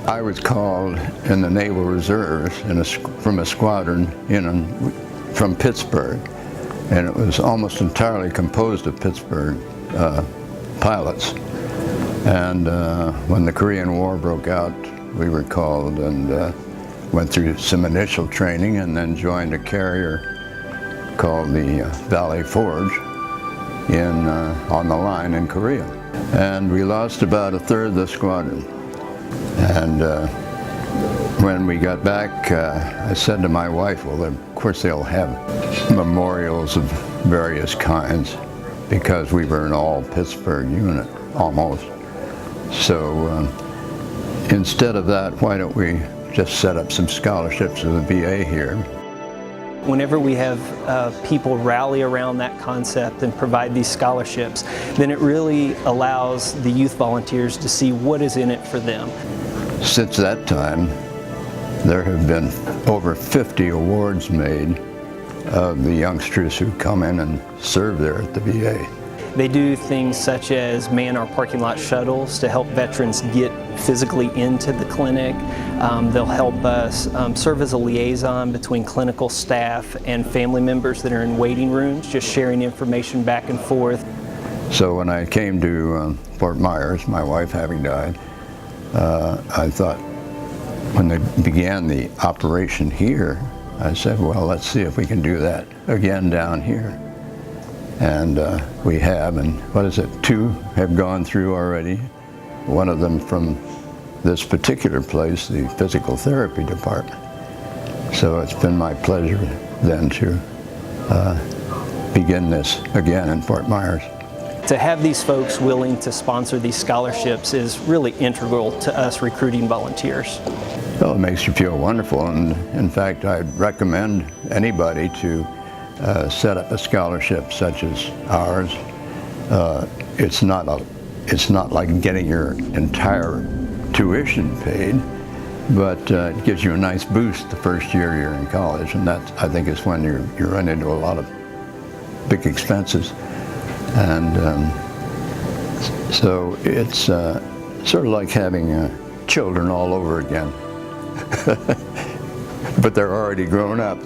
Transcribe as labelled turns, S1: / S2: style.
S1: I was called in the Naval Reserves from a squadron from Pittsburgh, and it was almost entirely composed of Pittsburgh pilots. And when the Korean War broke out, we were called and went through some initial training and then joined a carrier called the Valley Forge on the line in Korea. And we lost about a third of the squadron. And when we got back, I said to my wife, well, of course they'll have memorials of various kinds because we were an all-Pittsburgh unit, almost. So instead of that, why don't we just set up some scholarships with the VA here?
S2: Whenever we have people rally around that concept and provide these scholarships, then it really allows the youth volunteers to see what is in it for them.
S1: Since that time, there have been over 50 awards made of the youngsters who come in and serve there at the VA.
S2: They do things such as man our parking lot shuttles to help veterans get physically into the clinic. They'll help us serve as a liaison between clinical staff and family members that are in waiting rooms, just sharing information back and forth.
S1: So when I came to Fort Myers, my wife having died, I thought, when they began the operation here, I said, well, let's see if we can do that again down here. And we have, and what is it, 2 have gone through already. One of them from this particular place, the physical therapy department. So it's been my pleasure then to begin this again in Fort Myers.
S2: To have these folks willing to sponsor these scholarships is really integral to us recruiting volunteers.
S1: Well, it makes you feel wonderful, and in fact I'd recommend anybody to set up a scholarship such as ours. It's not like getting your entire tuition paid, but it gives you a nice boost the first year you're in college, and that, I think, is when you run into a lot of big expenses. And so it's sort of like having children all over again, but they're already grown up.